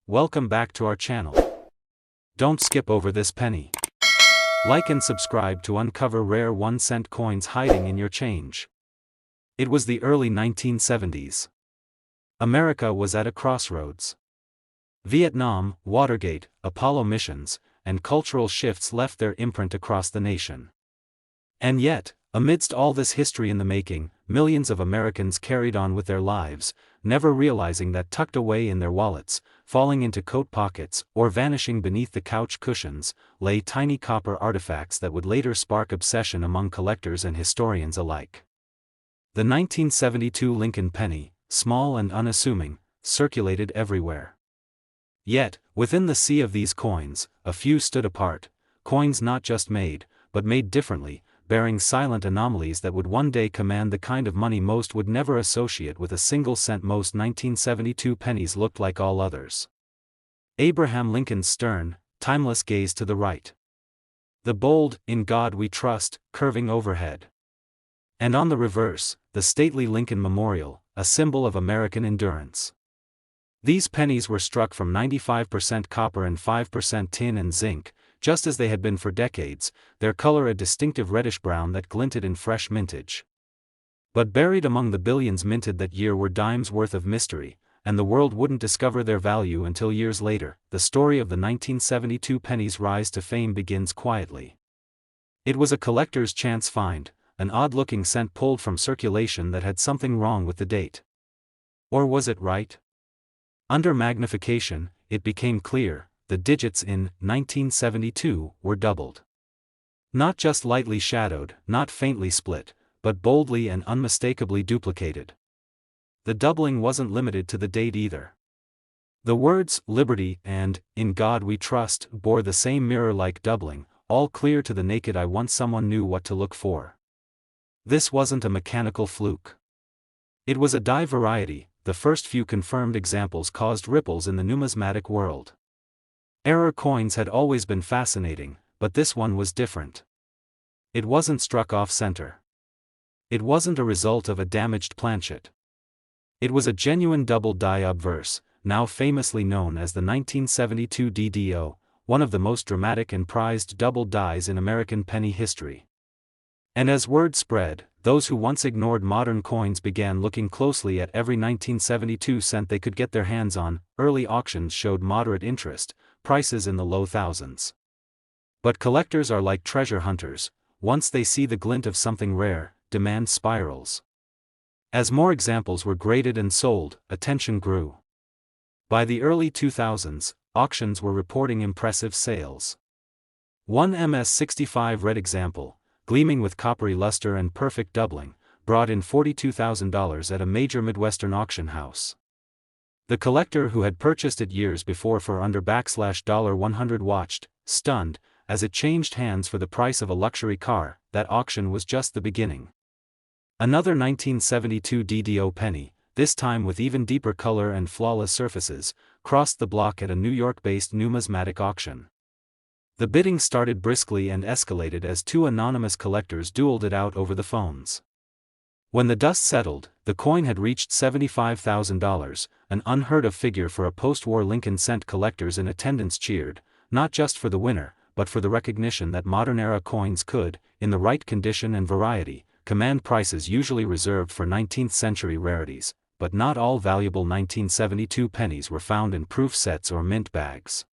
welcome back to our channel. Don't skip over this penny. Like and subscribe to uncover rare 1-cent coins hiding in your change. It was the early 1970s. America was at a crossroads. Vietnam, Watergate, Apollo missions, and cultural shifts left their imprint across the nation. And yet, amidst all this history in the making, millions of Americans carried on with their lives, never realizing that tucked away in their wallets, falling into coat pockets, or vanishing beneath the couch cushions, lay tiny copper artifacts that would later spark obsession among collectors and historians alike. The 1972 Lincoln penny, small and unassuming, circulated everywhere. Yet, within the sea of these coins, a few stood apart, coins not just made, but made differently, bearing silent anomalies that would one day command the kind of money most would never associate with a single cent. Most 1972 pennies looked like all others. Abraham Lincoln's stern, timeless gaze to the right. The bold, "In God We Trust," curving overhead. And on the reverse, the stately Lincoln Memorial, a symbol of American endurance. These pennies were struck from 95% copper and 5% tin and zinc, just as they had been for decades, their color a distinctive reddish-brown that glinted in fresh mintage. But buried among the billions minted that year were dimes worth of mystery, and the world wouldn't discover their value until years later. The story of the 1972 penny's rise to fame begins quietly. It was a collector's chance find, an odd-looking cent pulled from circulation that had something wrong with the date. Or was it right? Under magnification, it became clear. The digits in 1972 were doubled. Not just lightly shadowed, not faintly split, but boldly and unmistakably duplicated. The doubling wasn't limited to the date either. The words "Liberty" and "In God We Trust" bore the same mirror-like doubling, all clear to the naked eye once someone knew what to look for. This wasn't a mechanical fluke. It was a die variety. The first few confirmed examples caused ripples in the numismatic world. Error coins had always been fascinating, but this one was different. It wasn't struck off-center. It wasn't a result of a damaged planchet. It was a genuine double die obverse, now famously known as the 1972 DDO, one of the most dramatic and prized double dies in American penny history. And as word spread, those who once ignored modern coins began looking closely at every 1972 cent they could get their hands on. Early auctions showed moderate interest, prices in the low thousands. But collectors are like treasure hunters. Once they see the glint of something rare, demand spirals. As more examples were graded and sold, attention grew. By the early 2000s, auctions were reporting impressive sales. One MS-65 red example, gleaming with coppery luster and perfect doubling, brought in $42,000 at a major Midwestern auction house. The collector who had purchased it years before for under $100 watched, stunned, as it changed hands for the price of a luxury car. That auction was just the beginning. Another 1972 DDO penny, this time with even deeper color and flawless surfaces, crossed the block at a New York-based numismatic auction. The bidding started briskly and escalated as two anonymous collectors dueled it out over the phones. When the dust settled, the coin had reached $75,000, an unheard-of figure for a post-war Lincoln cent. Collectors in attendance cheered, not just for the winner, but for the recognition that modern-era coins could, in the right condition and variety, command prices usually reserved for 19th-century rarities. But not all valuable 1972 pennies were found in proof sets or mint bags.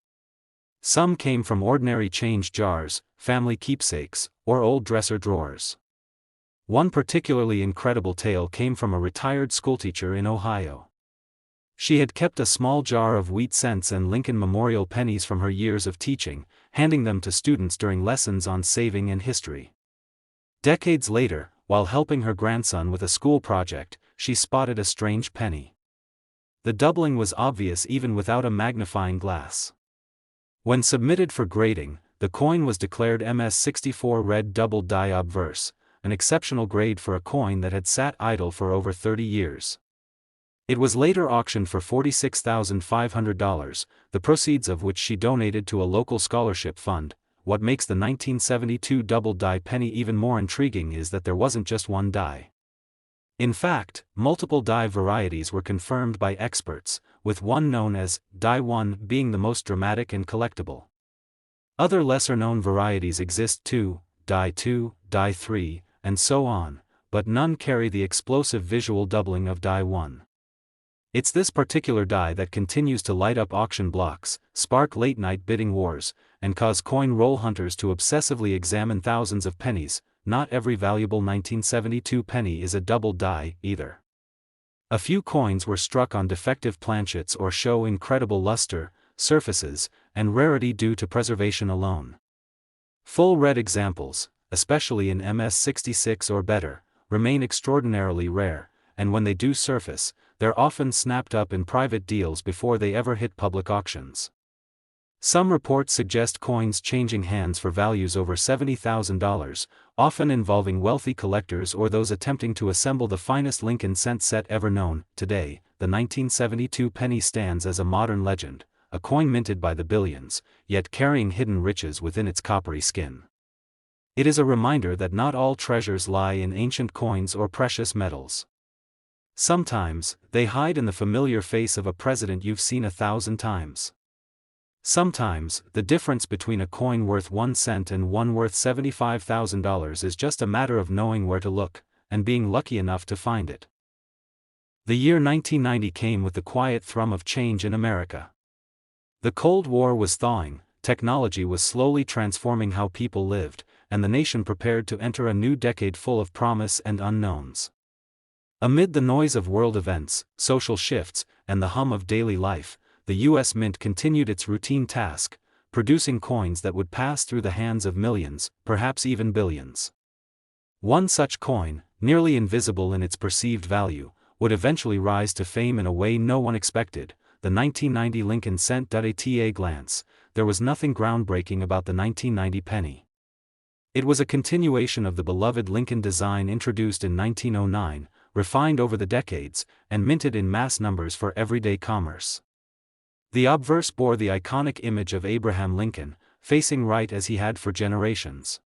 Some came from ordinary change jars, family keepsakes, or old dresser drawers. One particularly incredible tale came from a retired schoolteacher in Ohio. She had kept a small jar of wheat cents and Lincoln Memorial pennies from her years of teaching, handing them to students during lessons on saving and history. Decades later, while helping her grandson with a school project, she spotted a strange penny. The doubling was obvious even without a magnifying glass. When submitted for grading, the coin was declared MS-64 red double die obverse, an exceptional grade for a coin that had sat idle for over 30 years. It was later auctioned for $46,500, the proceeds of which she donated to a local scholarship fund. What makes the 1972 double die penny even more intriguing is that there wasn't just one die. In fact, multiple die varieties were confirmed by experts, with one known as Die 1 being the most dramatic and collectible. Other lesser-known varieties exist too, Die 2, Die 3, and so on, but none carry the explosive visual doubling of Die 1. It's this particular die that continues to light up auction blocks, spark late-night bidding wars, and cause coin roll hunters to obsessively examine thousands of pennies. Not every valuable 1972 penny is a double die, either. A few coins were struck on defective planchets or show incredible luster, surfaces, and rarity due to preservation alone. Full red examples, especially in MS66 or better, remain extraordinarily rare, and when they do surface, they're often snapped up in private deals before they ever hit public auctions. Some reports suggest coins changing hands for values over $70,000, often involving wealthy collectors or those attempting to assemble the finest Lincoln cent set ever known. Today, the 1972 penny stands as a modern legend, a coin minted by the billions, yet carrying hidden riches within its coppery skin. It is a reminder that not all treasures lie in ancient coins or precious metals. Sometimes, they hide in the familiar face of a president you've seen 1,000 times. Sometimes, the difference between a coin worth 1 cent and one worth $75,000 is just a matter of knowing where to look, and being lucky enough to find it. The year 1990 came with the quiet thrum of change in America. The Cold War was thawing, technology was slowly transforming how people lived, and the nation prepared to enter a new decade full of promise and unknowns. Amid the noise of world events, social shifts, and the hum of daily life, the U.S. Mint continued its routine task, producing coins that would pass through the hands of millions, perhaps even billions. One such coin, nearly invisible in its perceived value, would eventually rise to fame in a way no one expected, the 1990 Lincoln cent. At a glance, there was nothing groundbreaking about the 1990 penny. It was a continuation of the beloved Lincoln design introduced in 1909, refined over the decades, and minted in mass numbers for everyday commerce. The obverse bore the iconic image of Abraham Lincoln, facing right as he had for generations.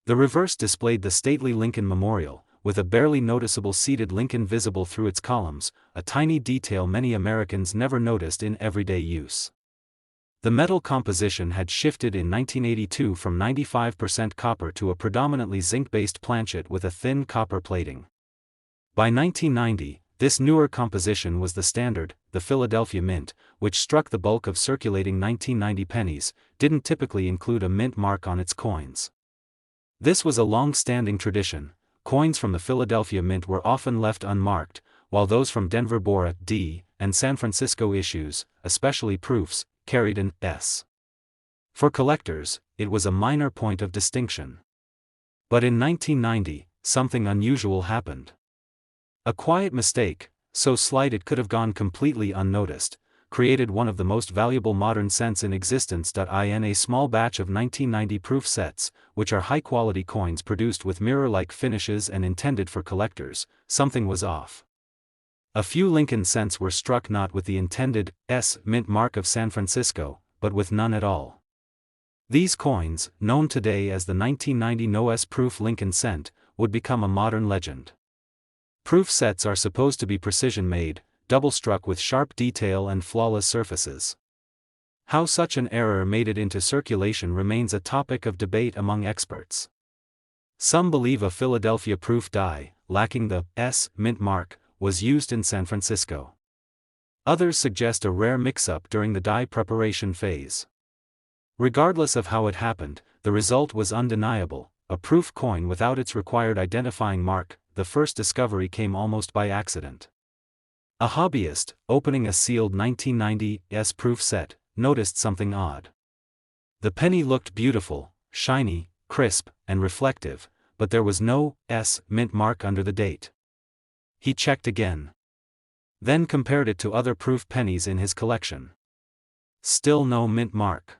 The reverse displayed the stately Lincoln Memorial, with a barely noticeable seated Lincoln visible through its columns, a tiny detail many Americans never noticed in everyday use. The metal composition had shifted in 1982 from 95% copper to a predominantly zinc-based planchet with a thin copper plating. By 1990, this newer composition was the standard. The Philadelphia Mint, which struck the bulk of circulating 1990 pennies, didn't typically include a mint mark on its coins. This was a long-standing tradition. Coins from the Philadelphia Mint were often left unmarked, while those from Denver bore a D, and San Francisco issues, especially proofs, carried an S. For collectors, it was a minor point of distinction. But in 1990, something unusual happened. A quiet mistake, so slight it could have gone completely unnoticed, created one of the most valuable modern cents in existence. In a small batch of 1990 proof sets, which are high-quality coins produced with mirror-like finishes and intended for collectors, something was off. A few Lincoln cents were struck not with the intended S mint mark of San Francisco, but with none at all. These coins, known today as the 1990 No S proof Lincoln cent, would become a modern legend. Proof sets are supposed to be precision-made, double-struck with sharp detail and flawless surfaces. How such an error made it into circulation remains a topic of debate among experts. Some believe a Philadelphia proof die, lacking the S mint mark, was used in San Francisco. Others suggest a rare mix-up during the die preparation phase. Regardless of how it happened, the result was undeniable: a proof coin without its required identifying mark. The first discovery came almost by accident. A hobbyist, opening a sealed 1990 S proof set, noticed something odd. The penny looked beautiful, shiny, crisp, and reflective, but there was no S mint mark under the date. He checked again. Then compared it to other proof pennies in his collection. Still no mint mark.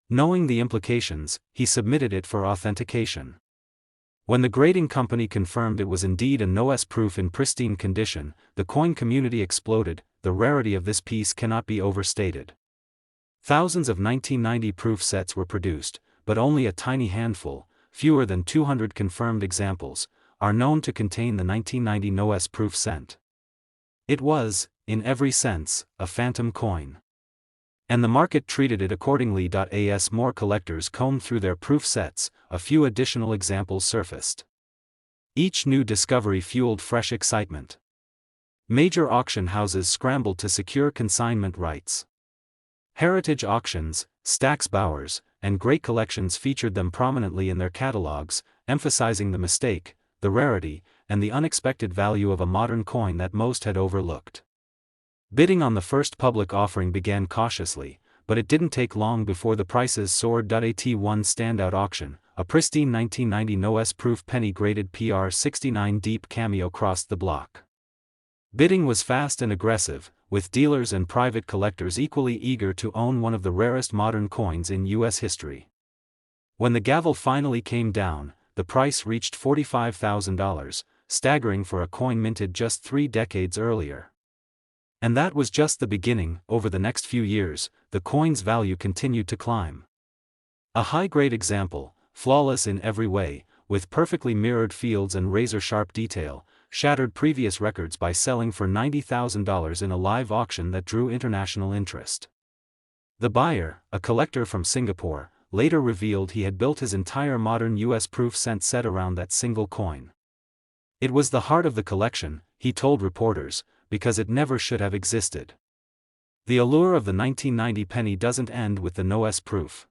Knowing the implications, he submitted it for authentication. When the grading company confirmed it was indeed a No S proof in pristine condition, the coin community exploded. The rarity of this piece cannot be overstated. Thousands of 1990 proof sets were produced, but only a tiny handful, fewer than 200 confirmed examples, are known to contain the 1990 No S proof cent. It was, in every sense, a phantom coin. And the market treated it accordingly. As more collectors combed through their proof sets, a few additional examples surfaced. Each new discovery fueled fresh excitement. Major auction houses scrambled to secure consignment rights. Heritage auctions, Stack's Bowers, and Great Collections featured them prominently in their catalogs, emphasizing the mistake, the rarity, and the unexpected value of a modern coin that most had overlooked. Bidding on the first public offering began cautiously, but it didn't take long before the prices soared. At one standout auction, a pristine 1990 no-S-proof penny-graded PR69 deep cameo crossed the block. Bidding was fast and aggressive, with dealers and private collectors equally eager to own one of the rarest modern coins in U.S. history. When the gavel finally came down, the price reached $45,000, staggering for a coin minted just 3 decades earlier. And that was just the beginning. Over the next few years, the coin's value continued to climb. A high-grade example, flawless in every way, with perfectly mirrored fields and razor-sharp detail, shattered previous records by selling for $90,000 in a live auction that drew international interest. The buyer, a collector from Singapore, later revealed he had built his entire modern U.S. proof cent set around that single coin. It was the heart of the collection, he told reporters, because it never should have existed. The allure of the 1990 penny doesn't end with the no-S proof.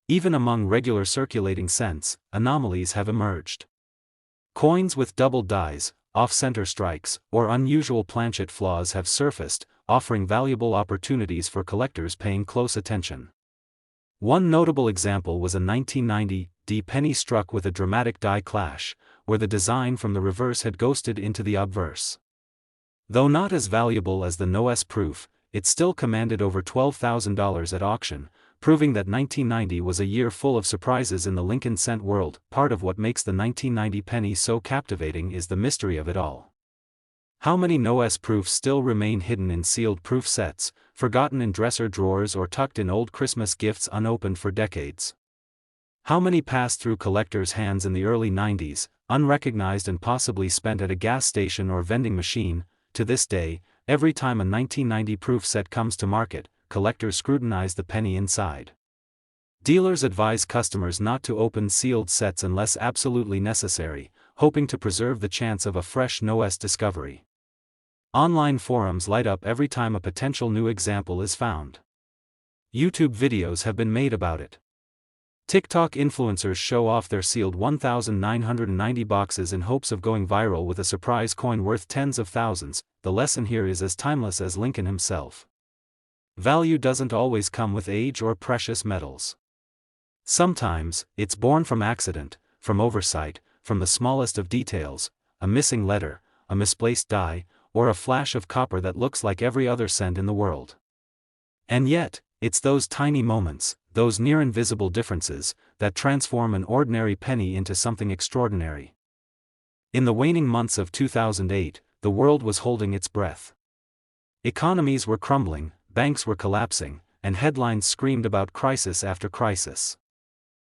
Even among regular circulating cents, anomalies have emerged. Coins with double dies, off-center strikes, or unusual planchet flaws have surfaced, offering valuable opportunities for collectors paying close attention. One notable example was a 1990 D penny struck with a dramatic die clash, where the design from the reverse had ghosted into the obverse. Though not as valuable as the no-S proof, it still commanded over $12,000 at auction, proving that 1990 was a year full of surprises in the Lincoln cent world. Part of what makes the 1990 penny so captivating is the mystery of it all. How many no-S proofs still remain hidden in sealed proof sets, forgotten in dresser drawers or tucked in old Christmas gifts unopened for decades? How many passed through collectors' hands in the early 90s, unrecognized and possibly spent at a gas station or vending machine? To this day, every time a 1990 proof set comes to market, collectors scrutinize the penny inside. Dealers advise customers not to open sealed sets unless absolutely necessary, hoping to preserve the chance of a fresh no-S discovery. Online forums light up every time a potential new example is found. YouTube videos have been made about it. TikTok influencers show off their sealed 1,990 boxes in hopes of going viral with a surprise coin worth tens of thousands. The lesson here is as timeless as Lincoln himself. Value doesn't always come with age or precious metals. Sometimes, it's born from accident, from oversight, from the smallest of details, a missing letter, a misplaced die, or a flash of copper that looks like every other cent in the world. And yet, it's those tiny moments, those near-invisible differences, that transform an ordinary penny into something extraordinary. In the waning months of 2008, the world was holding its breath. Economies were crumbling, banks were collapsing, and headlines screamed about crisis after crisis.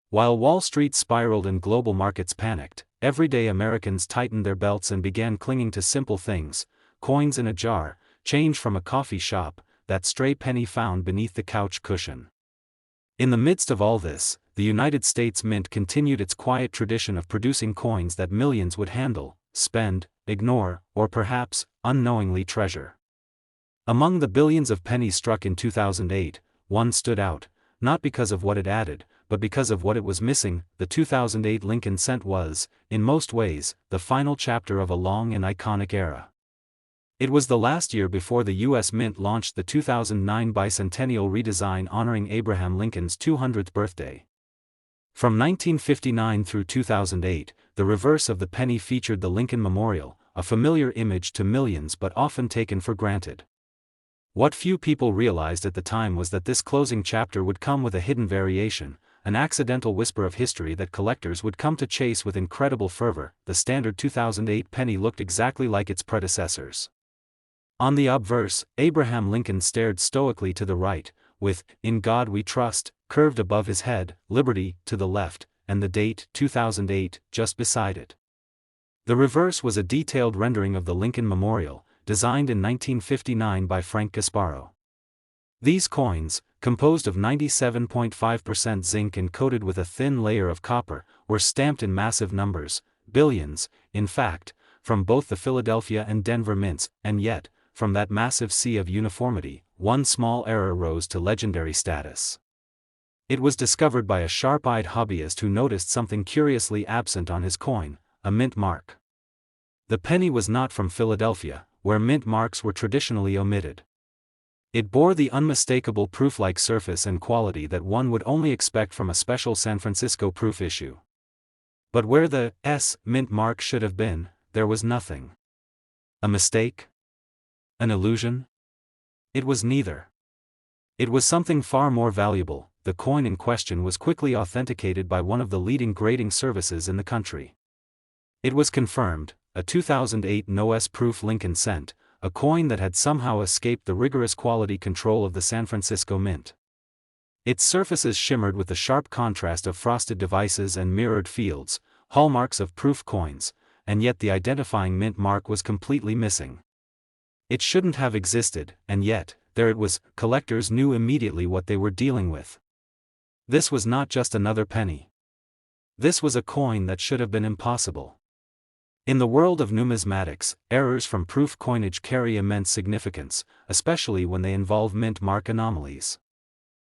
While Wall Street spiraled and global markets panicked, everyday Americans tightened their belts and began clinging to simple things: coins in a jar, change from a coffee shop, that stray penny found beneath the couch cushion. In the midst of all this, the United States Mint continued its quiet tradition of producing coins that millions would handle, spend, ignore, or perhaps, unknowingly treasure. Among the billions of pennies struck in 2008, one stood out, not because of what it added, but because of what it was missing. The 2008 Lincoln cent was, in most ways, the final chapter of a long and iconic era. It was the last year before the U.S. Mint launched the 2009 bicentennial redesign honoring Abraham Lincoln's 200th birthday. From 1959 through 2008, the reverse of the penny featured the Lincoln Memorial, a familiar image to millions but often taken for granted. What few people realized at the time was that this closing chapter would come with a hidden variation, an accidental whisper of history that collectors would come to chase with incredible fervor. The standard 2008 penny looked exactly like its predecessors. On the obverse, Abraham Lincoln stared stoically to the right, with "In God We Trust" curved above his head, Liberty to the left, and the date 2008 just beside it. The reverse was a detailed rendering of the Lincoln Memorial, designed in 1959 by Frank Gasparo. These coins, composed of 97.5% zinc and coated with a thin layer of copper, were stamped in massive numbers, billions, in fact, from both the Philadelphia and Denver mints, and yet, from that massive sea of uniformity, one small error rose to legendary status. It was discovered by a sharp-eyed hobbyist who noticed something curiously absent on his coin, a mint mark. The penny was not from Philadelphia, where mint marks were traditionally omitted. It bore the unmistakable proof-like surface and quality that one would only expect from a special San Francisco proof issue. But where the S mint mark should have been, there was nothing. A mistake? An illusion? It was neither. It was something far more valuable. The coin in question was quickly authenticated by one of the leading grading services in the country. It was confirmed, a 2008 no-S-proof Lincoln cent, a coin that had somehow escaped the rigorous quality control of the San Francisco Mint. Its surfaces shimmered with the sharp contrast of frosted devices and mirrored fields, hallmarks of proof coins, and yet the identifying mint mark was completely missing. It shouldn't have existed, and yet, there it was. Collectors knew immediately what they were dealing with. This was not just another penny. This was a coin that should have been impossible. In the world of numismatics, errors from proof coinage carry immense significance, especially when they involve mint mark anomalies.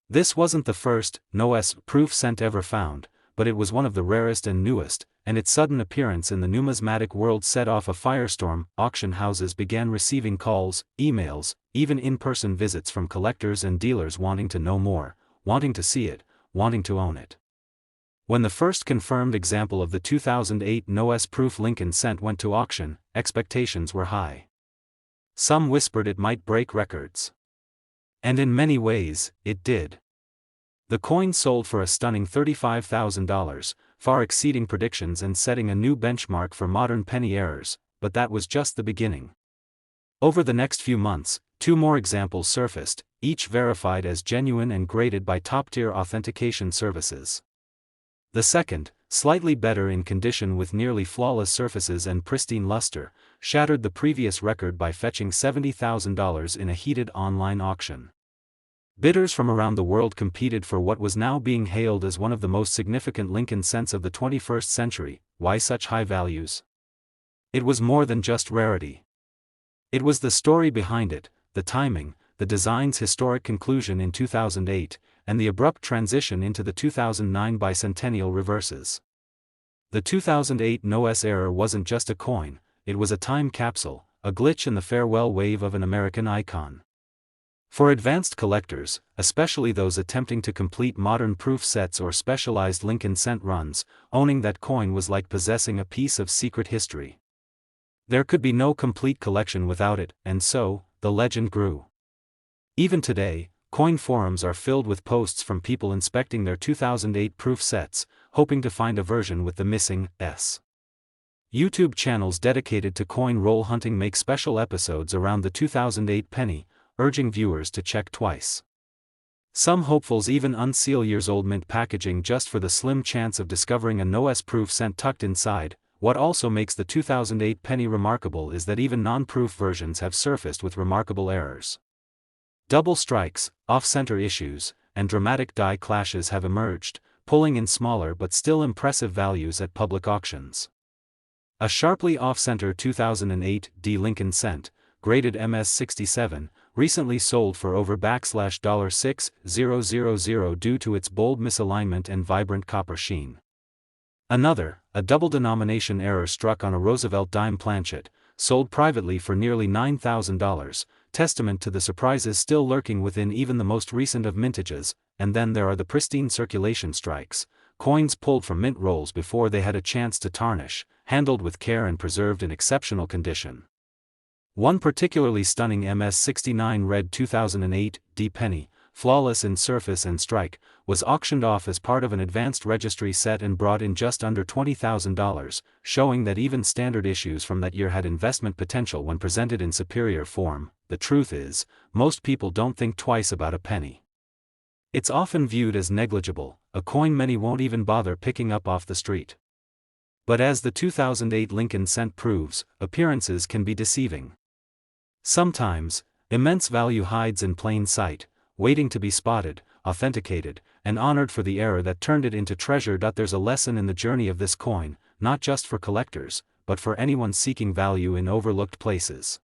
This wasn't the first no-S-proof cent ever found, but it was one of the rarest and newest, and its sudden appearance in the numismatic world set off a firestorm. Auction houses began receiving calls, emails, even in-person visits from collectors and dealers wanting to know more, wanting to see it, wanting to own it. When the first confirmed example of the 2008 no-S-proof Lincoln cent went to auction, expectations were high. Some whispered it might break records. And in many ways, it did. The coin sold for a stunning $35,000, far exceeding predictions and setting a new benchmark for modern penny errors, but that was just the beginning. Over the next few months, 2 more examples surfaced, each verified as genuine and graded by top-tier authentication services. The second, slightly better in condition with nearly flawless surfaces and pristine luster, shattered the previous record by fetching $70,000 in a heated online auction. Bidders from around the world competed for what was now being hailed as one of the most significant Lincoln cents of the 21st century. Why such high values? It was more than just rarity. It was the story behind it, the timing, the design's historic conclusion in 2008, and the abrupt transition into the 2009 bicentennial reverses. The 2008 no-S error wasn't just a coin, it was a time capsule, a glitch in the farewell wave of an American icon. For advanced collectors, especially those attempting to complete modern proof sets or specialized Lincoln cent runs, owning that coin was like possessing a piece of secret history. There could be no complete collection without it, and so, the legend grew. Even today, coin forums are filled with posts from people inspecting their 2008 proof sets, hoping to find a version with the missing S. YouTube channels dedicated to coin roll hunting make special episodes around the 2008 penny, urging viewers to check twice. Some hopefuls even unseal years-old mint packaging just for the slim chance of discovering a no-S-proof cent tucked inside. What also makes the 2008 penny remarkable is that even non-proof versions have surfaced with remarkable errors. Double strikes, off-center issues, and dramatic die clashes have emerged, pulling in smaller but still impressive values at public auctions. A sharply off-center 2008 D Lincoln cent, graded MS-67, recently sold for over $6,000 due to its bold misalignment and vibrant copper sheen. Another, a double denomination error struck on a Roosevelt dime planchet, sold privately for nearly $9,000, testament to the surprises still lurking within even the most recent of mintages. And then there are the pristine circulation strikes, coins pulled from mint rolls before they had a chance to tarnish, handled with care and preserved in exceptional condition. One particularly stunning MS-69 red 2008 D penny, flawless in surface and strike, was auctioned off as part of an advanced registry set and brought in just under $20,000, showing that even standard issues from that year had investment potential when presented in superior form. The truth is, most people don't think twice about a penny. It's often viewed as negligible, a coin many won't even bother picking up off the street. But as the 2008 Lincoln cent proves, appearances can be deceiving. Sometimes, immense value hides in plain sight, waiting to be spotted, authenticated, and honored for the era that turned it into treasure. There's a lesson in the journey of this coin, not just for collectors, but for anyone seeking value in overlooked places.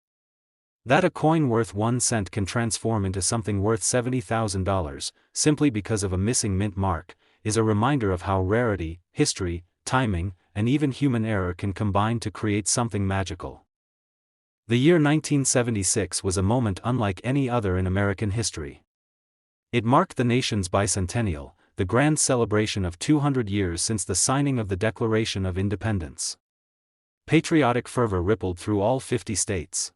That a coin worth 1 cent can transform into something worth $70,000, simply because of a missing mint mark, is a reminder of how rarity, history, timing, and even human error can combine to create something magical. The year 1976 was a moment unlike any other in American history. It marked the nation's bicentennial, the grand celebration of 200 years since the signing of the Declaration of Independence. Patriotic fervor rippled through all 50 states.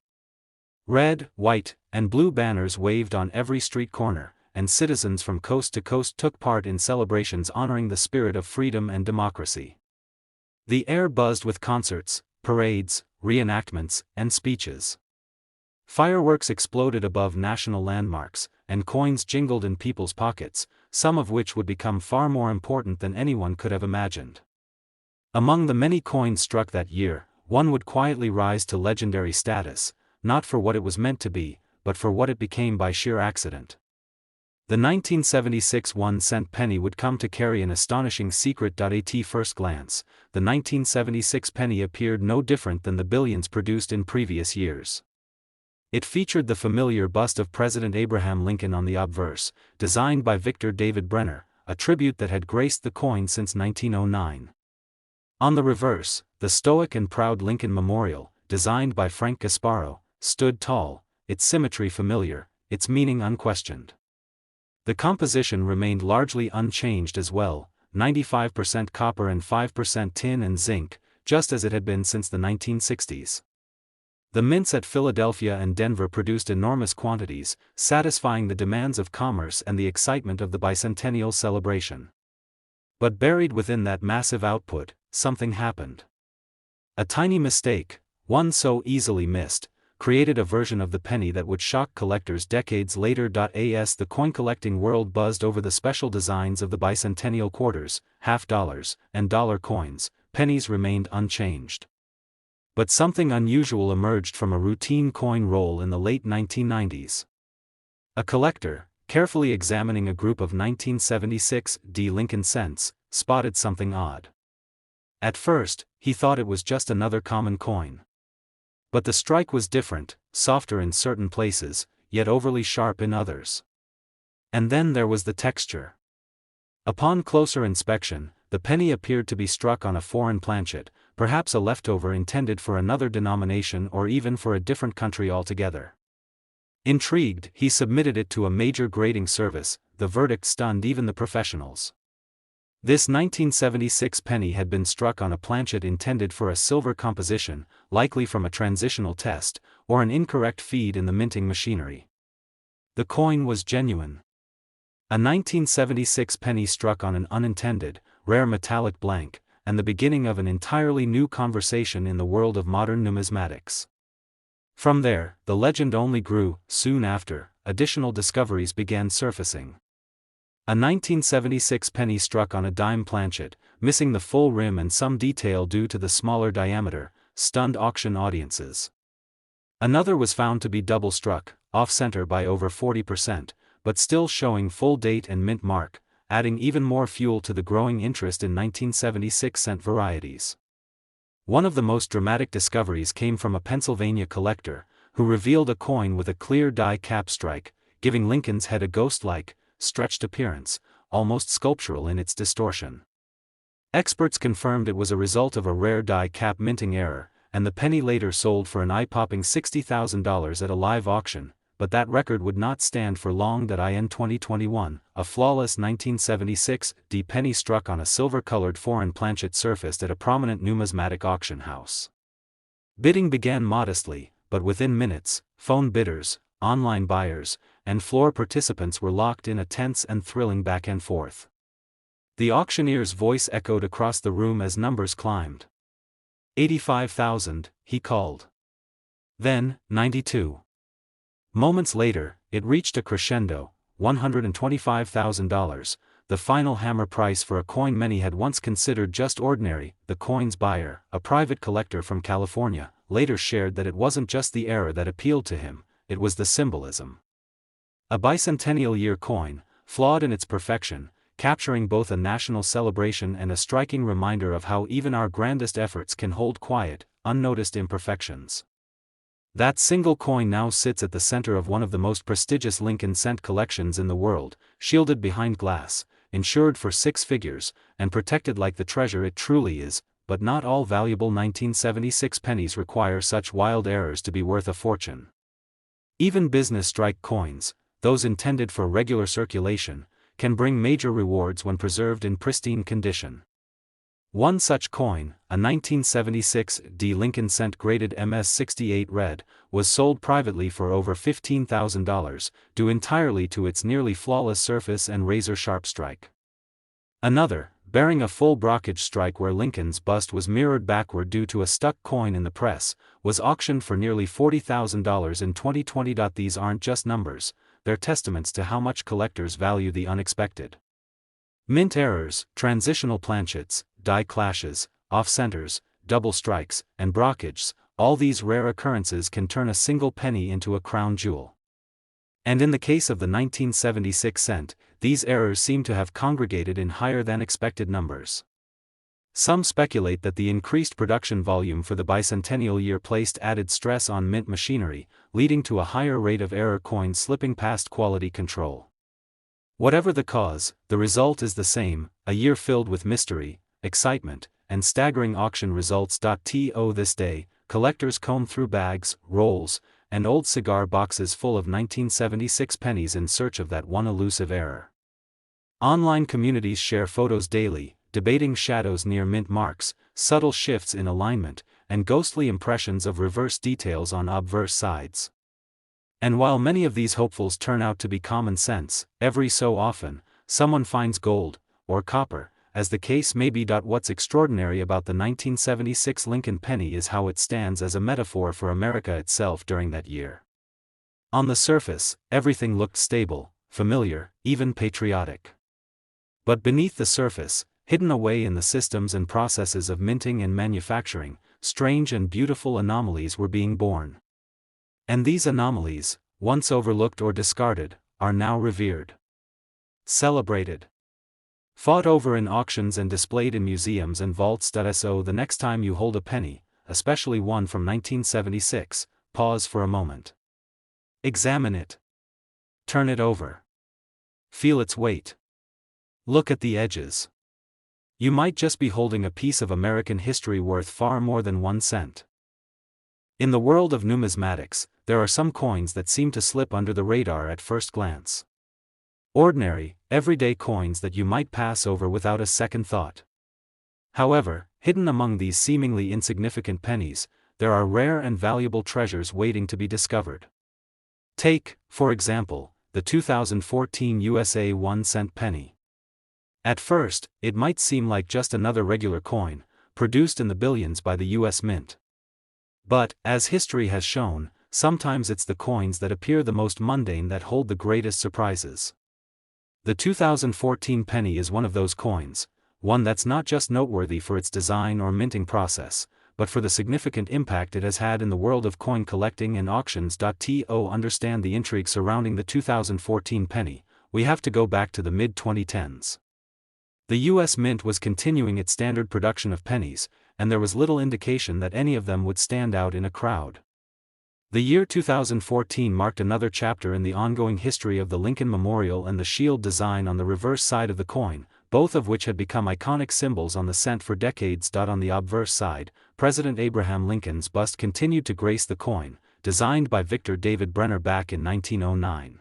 Red, white, and blue banners waved on every street corner, and citizens from coast to coast took part in celebrations honoring the spirit of freedom and democracy. The air buzzed with concerts, parades, reenactments, and speeches. Fireworks exploded above national landmarks, and coins jingled in people's pockets, some of which would become far more important than anyone could have imagined. Among the many coins struck that year, one would quietly rise to legendary status, not for what it was meant to be, but for what it became by sheer accident. The 1976 1-cent penny would come to carry an astonishing secret. At first glance, the 1976 penny appeared no different than the billions produced in previous years. It featured the familiar bust of President Abraham Lincoln on the obverse, designed by Victor David Brenner, a tribute that had graced the coin since 1909. On the reverse, the stoic and proud Lincoln Memorial, designed by Frank Gasparo, stood tall, its symmetry familiar, its meaning unquestioned. The composition remained largely unchanged as well, 95% copper and 5% tin and zinc, just as it had been since the 1960s. The mints at Philadelphia and Denver produced enormous quantities, satisfying the demands of commerce and the excitement of the bicentennial celebration. But buried within that massive output, something happened. A tiny mistake, one so easily missed, created a version of the penny that would shock collectors decades later. As the coin-collecting world buzzed over the special designs of the bicentennial quarters, half dollars, and dollar coins, pennies remained unchanged. But something unusual emerged from a routine coin roll in the late 1990s. A collector, carefully examining a group of 1976 Lincoln cents, spotted something odd. At first, he thought it was just another common coin. But the strike was different, softer in certain places, yet overly sharp in others. And then there was the texture. Upon closer inspection, the penny appeared to be struck on a foreign planchet, perhaps a leftover intended for another denomination or even for a different country altogether. Intrigued, he submitted it to a major grading service. The verdict stunned even the professionals. This 1976 penny had been struck on a planchet intended for a silver composition, likely from a transitional test, or an incorrect feed in the minting machinery. The coin was genuine. A 1976 penny struck on an unintended, rare metallic blank, and the beginning of an entirely new conversation in the world of modern numismatics. From there, the legend only grew. Soon after, additional discoveries began surfacing. A 1976 penny struck on a dime planchet, missing the full rim and some detail due to the smaller diameter, stunned auction audiences. Another was found to be double-struck, off-center by over 40%, but still showing full date and mint mark, adding even more fuel to the growing interest in 1976 cent varieties. One of the most dramatic discoveries came from a Pennsylvania collector, who revealed a coin with a clear die cap strike, giving Lincoln's head a ghost-like, stretched appearance, almost sculptural in its distortion. Experts confirmed it was a result of a rare die cap minting error, and the penny later sold for an eye-popping $60,000 at a live auction, but that record would not stand for long. In 2021, a flawless 1976 penny struck on a silver-colored foreign planchet surfaced at a prominent numismatic auction house. Bidding began modestly, but within minutes, phone bidders, online buyers, and floor participants were locked in a tense and thrilling back and forth. The auctioneer's voice echoed across the room as numbers climbed. 85,000, he called. Then, 92. Moments later, it reached a crescendo, $125,000, the final hammer price for a coin many had once considered just ordinary. The coin's buyer, a private collector from California, later shared that it wasn't just the era that appealed to him, it was the symbolism. A bicentennial year coin, flawed in its perfection, capturing both a national celebration and a striking reminder of how even our grandest efforts can hold quiet, unnoticed imperfections. That single coin now sits at the center of one of the most prestigious Lincoln cent collections in the world, shielded behind glass, insured for 6 figures, and protected like the treasure it truly is. But not all valuable 1976 pennies require such wild errors to be worth a fortune. Even business strike coins, those intended for regular circulation, can bring major rewards when preserved in pristine condition. One such coin, a 1976 D Lincoln cent graded MS-68 red, was sold privately for over $15,000, due entirely to its nearly flawless surface and razor-sharp strike. Another, bearing a full brockage strike where Lincoln's bust was mirrored backward due to a stuck coin in the press, was auctioned for nearly $40,000 in 2020. These aren't just numbers, they're testaments to how much collectors value the unexpected. Mint errors, transitional planchets, die clashes, off-centers, double strikes, and brockages, all these rare occurrences can turn a single penny into a crown jewel. And in the case of the 1976 cent, these errors seem to have congregated in higher than expected numbers. Some speculate that the increased production volume for the bicentennial year placed added stress on mint machinery, leading to a higher rate of error coins slipping past quality control. Whatever the cause, the result is the same, a year filled with mystery, excitement, and staggering auction results. To this day, collectors comb through bags, rolls, and old cigar boxes full of 1976 pennies in search of that one elusive error. Online communities share photos daily, debating shadows near mint marks, subtle shifts in alignment, and ghostly impressions of reverse details on obverse sides. And while many of these hopefuls turn out to be common sense, every so often, someone finds gold, or copper, as the case may be. What's extraordinary about the 1976 Lincoln penny is how it stands as a metaphor for America itself during that year. On the surface, everything looked stable, familiar, even patriotic. But beneath the surface, hidden away in the systems and processes of minting and manufacturing, strange and beautiful anomalies were being born. And these anomalies, once overlooked or discarded, are now revered, celebrated, fought over in auctions and displayed in museums and vaults. So the next time you hold a penny, especially one from 1976, pause for a moment. Examine it. Turn it over. Feel its weight. Look at the edges. You might just be holding a piece of American history worth far more than 1 cent. In the world of numismatics, there are some coins that seem to slip under the radar at first glance. Ordinary, everyday coins that you might pass over without a second thought. However, hidden among these seemingly insignificant pennies, there are rare and valuable treasures waiting to be discovered. Take, for example, the 2014 USA 1 cent penny. At first, it might seem like just another regular coin, produced in the billions by the US Mint. But, as history has shown, sometimes it's the coins that appear the most mundane that hold the greatest surprises. The 2014 penny is one of those coins, one that's not just noteworthy for its design or minting process, but for the significant impact it has had in the world of coin collecting and auctions. To understand the intrigue surrounding the 2014 penny, we have to go back to the mid-2010s. The US Mint was continuing its standard production of pennies, and there was little indication that any of them would stand out in a crowd. The year 2014 marked another chapter in the ongoing history of the Lincoln Memorial and the shield design on the reverse side of the coin, both of which had become iconic symbols on the cent for decades. On the obverse side, President Abraham Lincoln's bust continued to grace the coin, designed by Victor David Brenner back in 1909.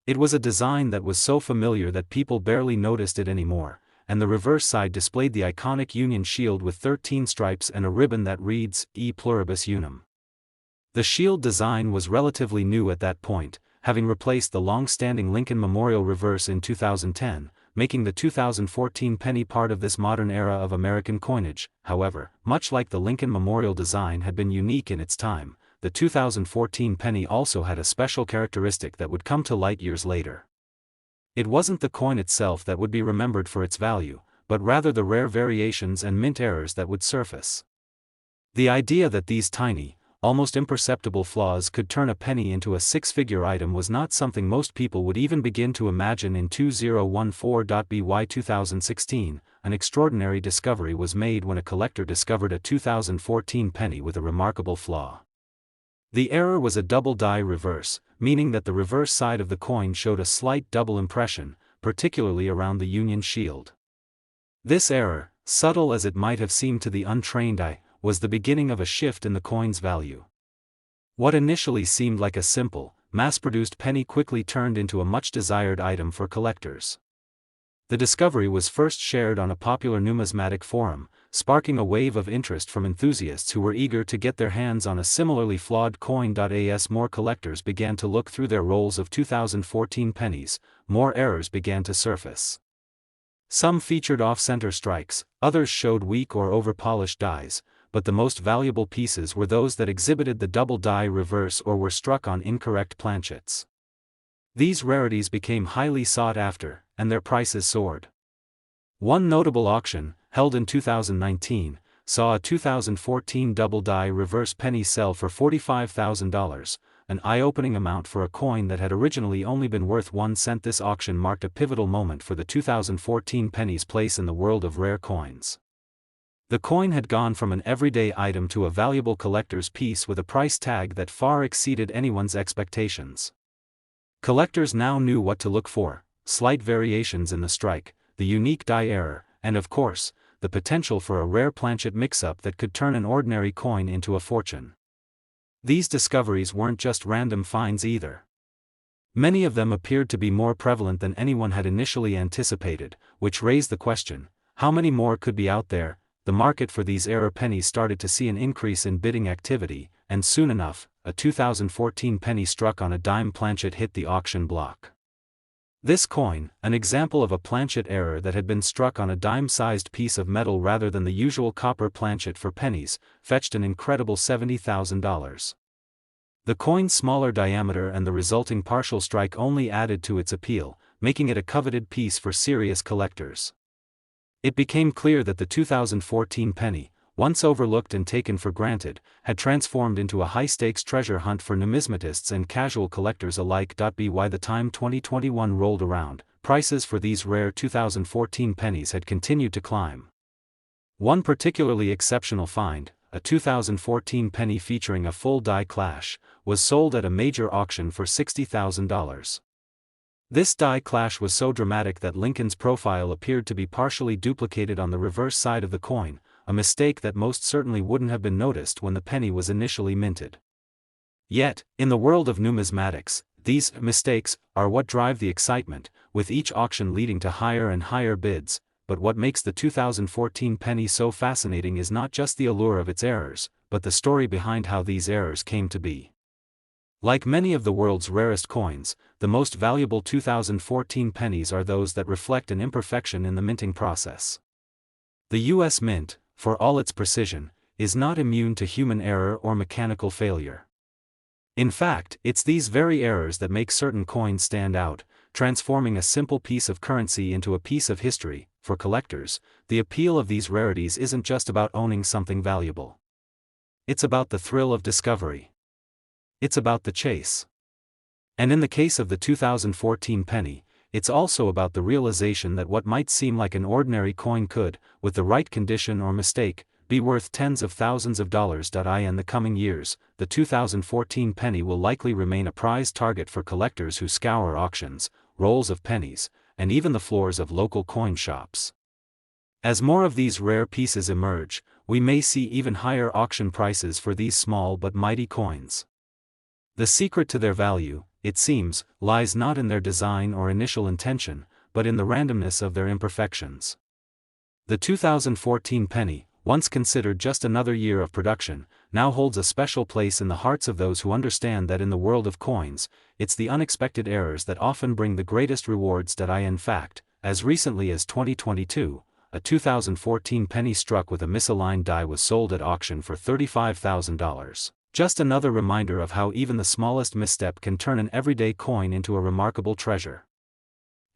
It was a design that was so familiar that people barely noticed it anymore, and the reverse side displayed the iconic Union shield with 13 stripes and a ribbon that reads, E Pluribus Unum. The shield design was relatively new at that point, having replaced the long-standing Lincoln Memorial reverse in 2010, making the 2014 penny part of this modern era of American coinage. However, much like the Lincoln Memorial design had been unique in its time, the 2014 penny also had a special characteristic that would come to light years later. It wasn't the coin itself that would be remembered for its value, but rather the rare variations and mint errors that would surface. The idea that these tiny, almost imperceptible flaws could turn a penny into a six-figure item was not something most people would even begin to imagine. In 2014. 2016, an extraordinary discovery was made when a collector discovered a 2014 penny with a remarkable flaw. The error was a double die reverse, meaning that the reverse side of the coin showed a slight double impression, particularly around the Union shield. This error, subtle as it might have seemed to the untrained eye, was the beginning of a shift in the coin's value. What initially seemed like a simple, mass-produced penny quickly turned into a much-desired item for collectors. The discovery was first shared on a popular numismatic forum, sparking a wave of interest from enthusiasts who were eager to get their hands on a similarly flawed coin. As more collectors began to look through their rolls of 2014 pennies, more errors began to surface. Some featured off-center strikes, others showed weak or over-polished dies, but the most valuable pieces were those that exhibited the double die reverse or were struck on incorrect planchets. These rarities became highly sought after, and their prices soared. One notable auction, held in 2019, saw a 2014 double die reverse penny sell for $45,000, an eye-opening amount for a coin that had originally only been worth 1 cent. This auction marked a pivotal moment for the 2014 penny's place in the world of rare coins. The coin had gone from an everyday item to a valuable collector's piece with a price tag that far exceeded anyone's expectations. Collectors now knew what to look for: slight variations in the strike, the unique die error, and of course, the potential for a rare planchet mix-up that could turn an ordinary coin into a fortune. These discoveries weren't just random finds either. Many of them appeared to be more prevalent than anyone had initially anticipated, which raised the question, how many more could be out there? The market for these error pennies started to see an increase in bidding activity, and soon enough, a 2014 penny struck on a dime planchet hit the auction block. This coin, an example of a planchet error that had been struck on a dime-sized piece of metal rather than the usual copper planchet for pennies, fetched an incredible $70,000. The coin's smaller diameter and the resulting partial strike only added to its appeal, making it a coveted piece for serious collectors. It became clear that the 2014 penny, once overlooked and taken for granted, had transformed into a high-stakes treasure hunt for numismatists and casual collectors alike. By the time 2021 rolled around, prices for these rare 2014 pennies had continued to climb. One particularly exceptional find, a 2014 penny featuring a full die clash, was sold at a major auction for $60,000. This die clash was so dramatic that Lincoln's profile appeared to be partially duplicated on the reverse side of the coin, a mistake that most certainly wouldn't have been noticed when the penny was initially minted. Yet, in the world of numismatics, these mistakes are what drive the excitement, with each auction leading to higher and higher bids. But what makes the 2014 penny so fascinating is not just the allure of its errors, but the story behind how these errors came to be. Like many of the world's rarest coins, the most valuable 2014 pennies are those that reflect an imperfection in the minting process. The U.S. Mint, for all its precision, is not immune to human error or mechanical failure. In fact, it's these very errors that make certain coins stand out, transforming a simple piece of currency into a piece of history. For collectors, the appeal of these rarities isn't just about owning something valuable. It's about the thrill of discovery. It's about the chase. And in the case of the 2014 penny, it's also about the realization that what might seem like an ordinary coin could, with the right condition or mistake, be worth tens of thousands of dollars. In the coming years, the 2014 penny will likely remain a prized target for collectors who scour auctions, rolls of pennies, and even the floors of local coin shops. As more of these rare pieces emerge, we may see even higher auction prices for these small but mighty coins. The secret to their value, it seems, lies not in their design or initial intention, but in the randomness of their imperfections. The 2014 penny, once considered just another year of production, now holds a special place in the hearts of those who understand that in the world of coins, it's the unexpected errors that often bring the greatest rewards. In fact, as recently as 2022, a 2014 penny struck with a misaligned die was sold at auction for $35,000. Just another reminder of how even the smallest misstep can turn an everyday coin into a remarkable treasure.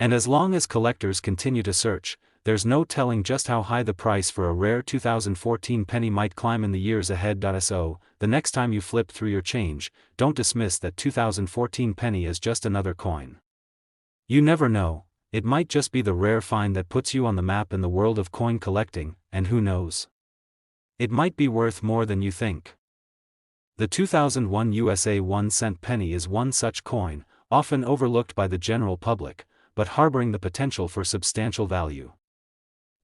And as long as collectors continue to search, there's no telling just how high the price for a rare 2014 penny might climb in the years ahead. So, the next time you flip through your change, don't dismiss that 2014 penny as just another coin. You never know, it might just be the rare find that puts you on the map in the world of coin collecting, and who knows? It might be worth more than you think. The 2001 USA 1-cent penny is one such coin, often overlooked by the general public, but harboring the potential for substantial value.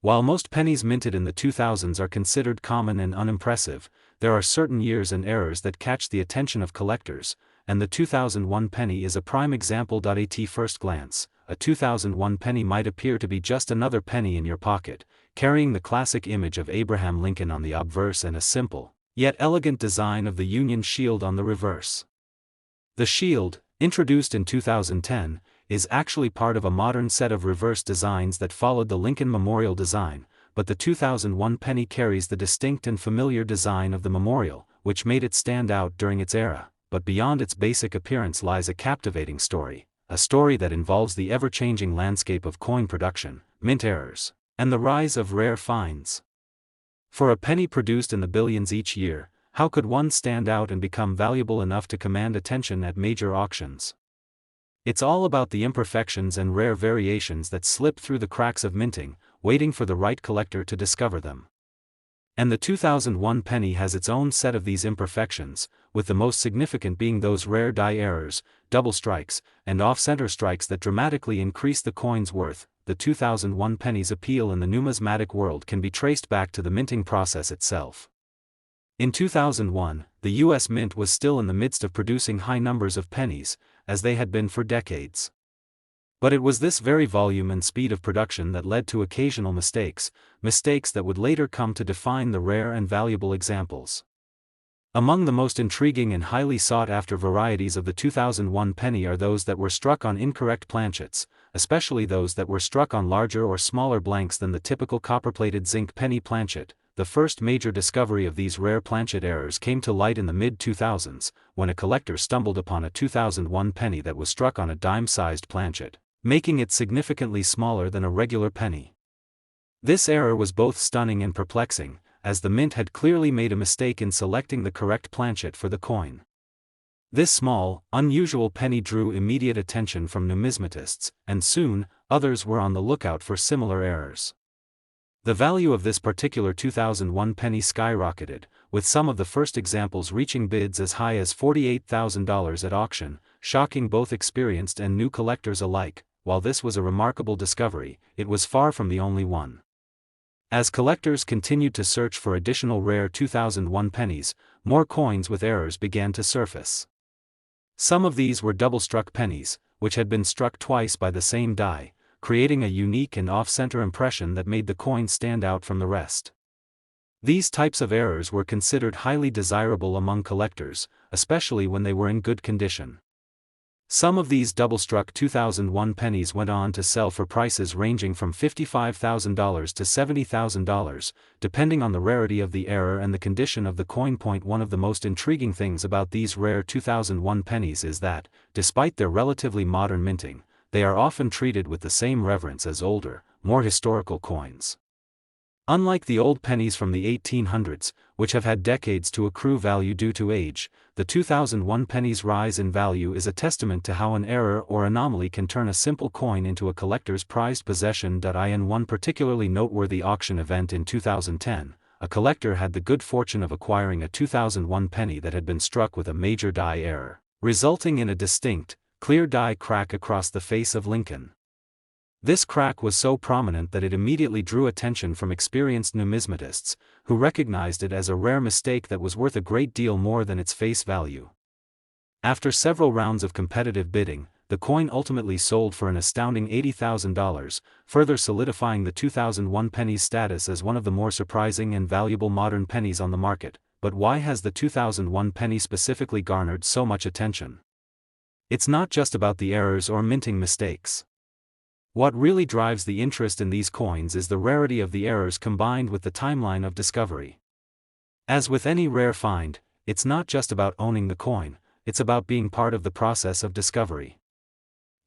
While most pennies minted in the 2000s are considered common and unimpressive, there are certain years and eras that catch the attention of collectors, and the 2001 penny is a prime example. At first glance, a 2001 penny might appear to be just another penny in your pocket, carrying the classic image of Abraham Lincoln on the obverse and a simple, yet elegant design of the Union shield on the reverse. The shield, introduced in 2010, is actually part of a modern set of reverse designs that followed the Lincoln Memorial design, but the 2001 penny carries the distinct and familiar design of the memorial, which made it stand out during its era. But beyond its basic appearance lies a captivating story, a story that involves the ever-changing landscape of coin production, mint errors, and the rise of rare finds. For a penny produced in the billions each year, how could one stand out and become valuable enough to command attention at major auctions? It's all about the imperfections and rare variations that slip through the cracks of minting, waiting for the right collector to discover them. And the 2001 penny has its own set of these imperfections, with the most significant being those rare die errors, double strikes, and off-center strikes that dramatically increase the coin's worth. The 2001 penny's appeal in the numismatic world can be traced back to the minting process itself. In 2001, the U.S. Mint was still in the midst of producing high numbers of pennies, as they had been for decades. But it was this very volume and speed of production that led to occasional mistakes that would later come to define the rare and valuable examples. Among the most intriguing and highly sought-after varieties of the 2001 penny are those that were struck on incorrect planchets, especially those that were struck on larger or smaller blanks than the typical copper-plated zinc penny planchet. The first major discovery of these rare planchet errors came to light in the mid-2000s, when a collector stumbled upon a 2001 penny that was struck on a dime-sized planchet, making it significantly smaller than a regular penny. This error was both stunning and perplexing, as the mint had clearly made a mistake in selecting the correct planchet for the coin. This small, unusual penny drew immediate attention from numismatists, and soon, others were on the lookout for similar errors. The value of this particular 2001 penny skyrocketed, with some of the first examples reaching bids as high as $48,000 at auction, shocking both experienced and new collectors alike. While this was a remarkable discovery, it was far from the only one. As collectors continued to search for additional rare 2001 pennies, more coins with errors began to surface. Some of these were double-struck pennies, which had been struck twice by the same die, creating a unique and off-center impression that made the coin stand out from the rest. These types of errors were considered highly desirable among collectors, especially when they were in good condition. Some of these double-struck 2001 pennies went on to sell for prices ranging from $55,000 to $70,000, depending on the rarity of the error and the condition of the coin. One of the most intriguing things about these rare 2001 pennies is that, despite their relatively modern minting, they are often treated with the same reverence as older, more historical coins. Unlike the old pennies from the 1800s, which have had decades to accrue value due to age, the 2001 penny's rise in value is a testament to how an error or anomaly can turn a simple coin into a collector's prized possession. In one particularly noteworthy auction event in 2010, a collector had the good fortune of acquiring a 2001 penny that had been struck with a major die error, resulting in a distinct, clear die crack across the face of Lincoln. This crack was so prominent that it immediately drew attention from experienced numismatists, who recognized it as a rare mistake that was worth a great deal more than its face value. After several rounds of competitive bidding, the coin ultimately sold for an astounding $80,000, further solidifying the 2001 penny's status as one of the more surprising and valuable modern pennies on the market. But why has the 2001 penny specifically garnered so much attention? It's not just about the errors or minting mistakes. What really drives the interest in these coins is the rarity of the errors combined with the timeline of discovery. As with any rare find, it's not just about owning the coin, it's about being part of the process of discovery.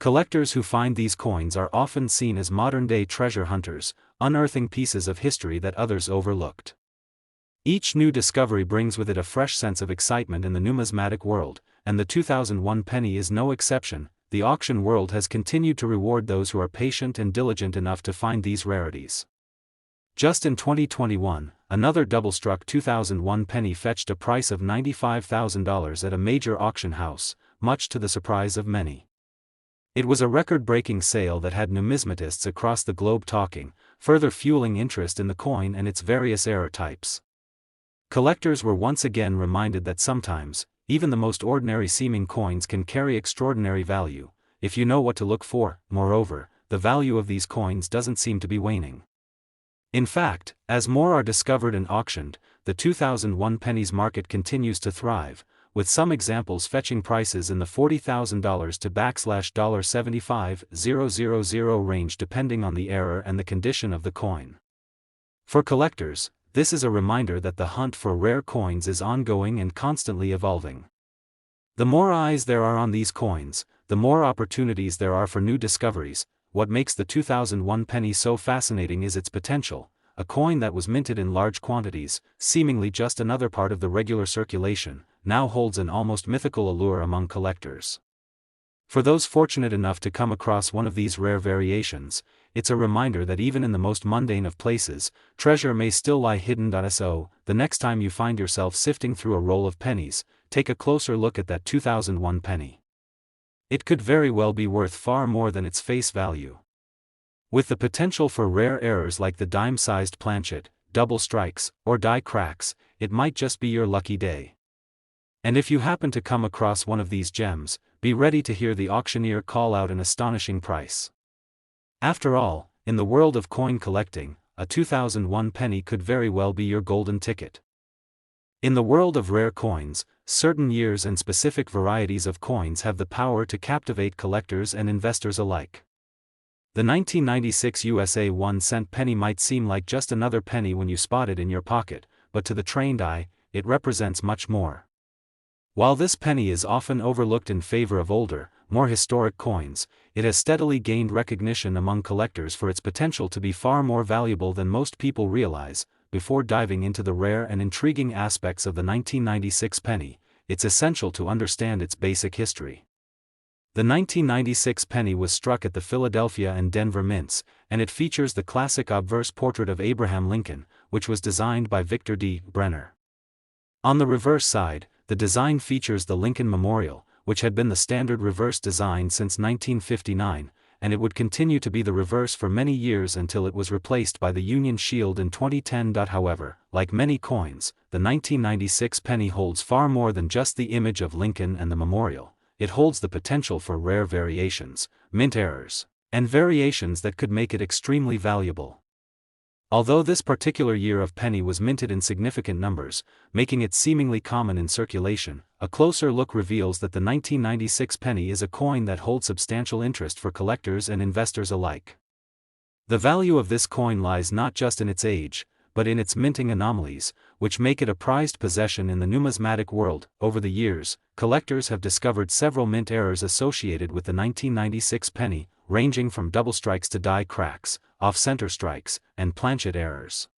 Collectors who find these coins are often seen as modern-day treasure hunters, unearthing pieces of history that others overlooked. Each new discovery brings with it a fresh sense of excitement in the numismatic world, and the 2001 penny is no exception. The auction world has continued to reward those who are patient and diligent enough to find these rarities. Just in 2021, another double-struck 2001 penny fetched a price of $95,000 at a major auction house, much to the surprise of many. It was a record-breaking sale that had numismatists across the globe talking, further fueling interest in the coin and its various error types. Collectors were once again reminded that sometimes, even the most ordinary-seeming coins can carry extraordinary value, if you know what to look for. Moreover, the value of these coins doesn't seem to be waning. In fact, as more are discovered and auctioned, the 2001 pennies market continues to thrive, with some examples fetching prices in the $40,000 to $75,000 range depending on the error and the condition of the coin. For collectors, this is a reminder that the hunt for rare coins is ongoing and constantly evolving. The more eyes there are on these coins, the more opportunities there are for new discoveries. What makes the 2001 penny so fascinating is its potential. A coin that was minted in large quantities, seemingly just another part of the regular circulation, now holds an almost mythical allure among collectors. For those fortunate enough to come across one of these rare variations, it's a reminder that even in the most mundane of places, treasure may still lie hidden. So, the next time you find yourself sifting through a roll of pennies, take a closer look at that 2001 penny. It could very well be worth far more than its face value. With the potential for rare errors like the dime-sized planchet, double strikes, or die cracks, it might just be your lucky day. And if you happen to come across one of these gems, be ready to hear the auctioneer call out an astonishing price. After all, in the world of coin collecting, a 2001 penny could very well be your golden ticket. In the world of rare coins, certain years and specific varieties of coins have the power to captivate collectors and investors alike. The 1996 USA 1-cent penny might seem like just another penny when you spot it in your pocket, but to the trained eye, it represents much more. While this penny is often overlooked in favor of older, more historic coins, it has steadily gained recognition among collectors for its potential to be far more valuable than most people realize. Before diving into the rare and intriguing aspects of the 1996 penny, it's essential to understand its basic history. The 1996 penny was struck at the Philadelphia and Denver mints, and it features the classic obverse portrait of Abraham Lincoln, which was designed by Victor D. Brenner. On the reverse side, the design features the Lincoln Memorial, which had been the standard reverse design since 1959, and it would continue to be the reverse for many years until it was replaced by the Union Shield in 2010. However, like many coins, the 1996 penny holds far more than just the image of Lincoln and the memorial. It holds the potential for rare variations, mint errors, and variations that could make it extremely valuable. Although this particular year of penny was minted in significant numbers, making it seemingly common in circulation, a closer look reveals that the 1996 penny is a coin that holds substantial interest for collectors and investors alike. The value of this coin lies not just in its age, but in its minting anomalies, which make it a prized possession in the numismatic world. Over the years, collectors have discovered several mint errors associated with the 1996 penny, ranging from double strikes to die cracks, off-center strikes, and planchet errors.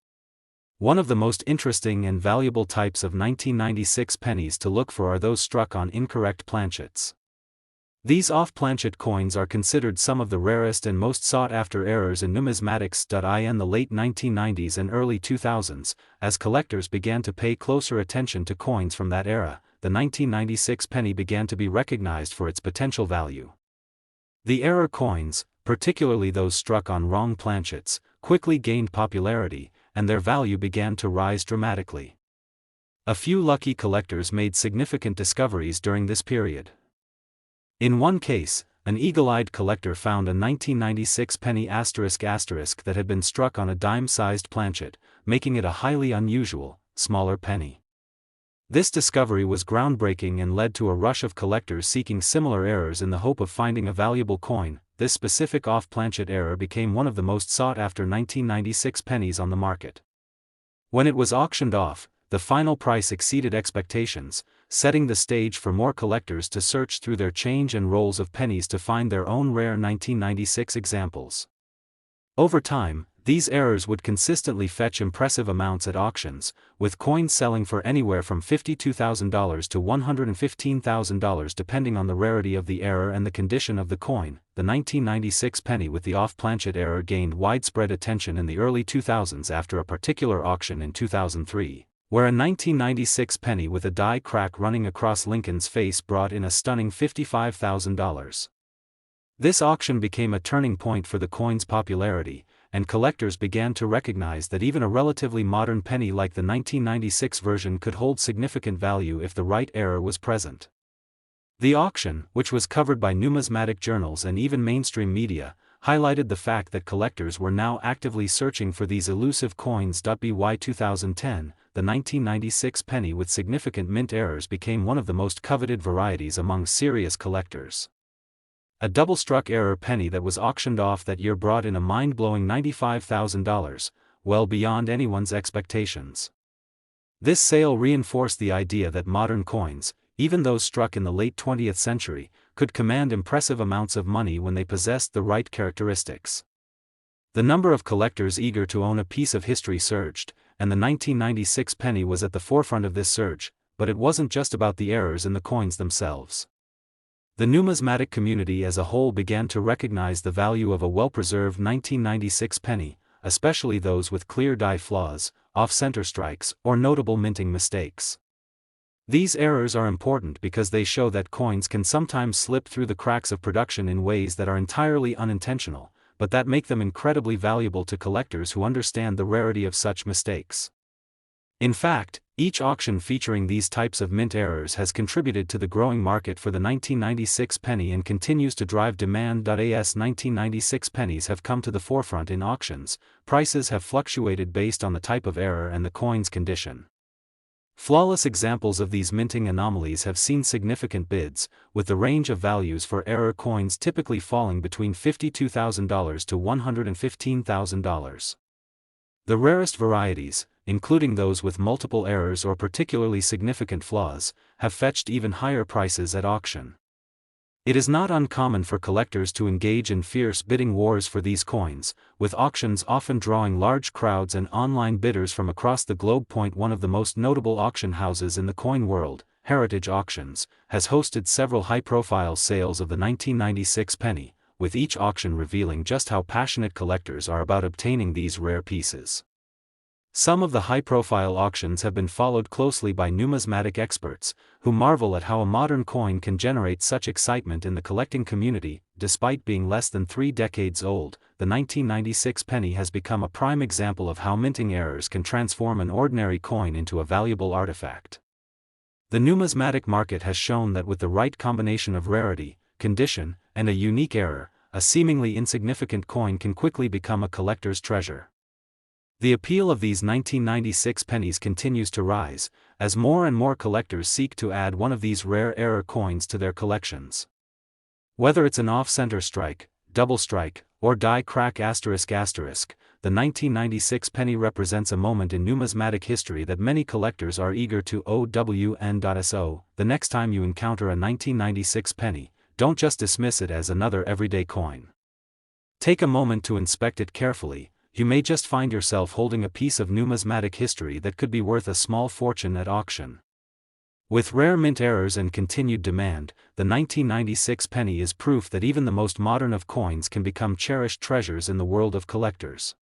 One of the most interesting and valuable types of 1996 pennies to look for are those struck on incorrect planchets. These off-planchet coins are considered some of the rarest and most sought-after errors in numismatics. In the late 1990s and early 2000s, as collectors began to pay closer attention to coins from that era, the 1996 penny began to be recognized for its potential value. The error coins, particularly those struck on wrong planchets, quickly gained popularity, and their value began to rise dramatically. A few lucky collectors made significant discoveries during this period. In one case, an eagle-eyed collector found a 1996 penny *** that had been struck on a dime-sized planchet, making it a highly unusual, smaller penny. This discovery was groundbreaking and led to a rush of collectors seeking similar errors in the hope of finding a valuable coin. This specific off-planchet error became one of the most sought-after 1996 pennies on the market. When it was auctioned off, the final price exceeded expectations, setting the stage for more collectors to search through their change and rolls of pennies to find their own rare 1996 examples. Over time, these errors would consistently fetch impressive amounts at auctions, with coins selling for anywhere from $52,000 to $115,000 depending on the rarity of the error and the condition of the coin. The 1996 penny with the off-planchet error gained widespread attention in the early 2000s after a particular auction in 2003, where a 1996 penny with a die crack running across Lincoln's face brought in a stunning $55,000. This auction became a turning point for the coin's popularity, and collectors began to recognize that even a relatively modern penny like the 1996 version could hold significant value if the right error was present. The auction, which was covered by numismatic journals and even mainstream media, highlighted the fact that collectors were now actively searching for these elusive coins. By 2010, the 1996 penny with significant mint errors became one of the most coveted varieties among serious collectors. A double-struck error penny that was auctioned off that year brought in a mind-blowing $95,000, well beyond anyone's expectations. This sale reinforced the idea that modern coins, even those struck in the late 20th century, could command impressive amounts of money when they possessed the right characteristics. The number of collectors eager to own a piece of history surged, and the 1996 penny was at the forefront of this surge, but it wasn't just about the errors in the coins themselves. The numismatic community as a whole began to recognize the value of a well-preserved 1996 penny, especially those with clear die flaws, off-center strikes, or notable minting mistakes. These errors are important because they show that coins can sometimes slip through the cracks of production in ways that are entirely unintentional, but that make them incredibly valuable to collectors who understand the rarity of such mistakes. In fact, each auction featuring these types of mint errors has contributed to the growing market for the 1996 penny and continues to drive demand. As 1996 pennies have come to the forefront in auctions, prices have fluctuated based on the type of error and the coin's condition. Flawless examples of these minting anomalies have seen significant bids, with the range of values for error coins typically falling between $52,000 to $115,000. The rarest varieties, including those with multiple errors or particularly significant flaws, have fetched even higher prices at auction. It is not uncommon for collectors to engage in fierce bidding wars for these coins, with auctions often drawing large crowds and online bidders from across the globe. One of the most notable auction houses in the coin world, Heritage Auctions, has hosted several high-profile sales of the 1996 penny, with each auction revealing just how passionate collectors are about obtaining these rare pieces. Some of the high-profile auctions have been followed closely by numismatic experts, who marvel at how a modern coin can generate such excitement in the collecting community. Despite being less than 3 decades old, the 1996 penny has become a prime example of how minting errors can transform an ordinary coin into a valuable artifact. The numismatic market has shown that with the right combination of rarity, condition, and a unique error, a seemingly insignificant coin can quickly become a collector's treasure. The appeal of these 1996 pennies continues to rise, as more and more collectors seek to add one of these rare error coins to their collections. Whether it's an off-center strike, double strike, or die crack ***, the 1996 penny represents a moment in numismatic history that many collectors are eager to own. The next time you encounter a 1996 penny, don't just dismiss it as another everyday coin. Take a moment to inspect it carefully. You may just find yourself holding a piece of numismatic history that could be worth a small fortune at auction. With rare mint errors and continued demand, the 1996 penny is proof that even the most modern of coins can become cherished treasures in the world of collectors.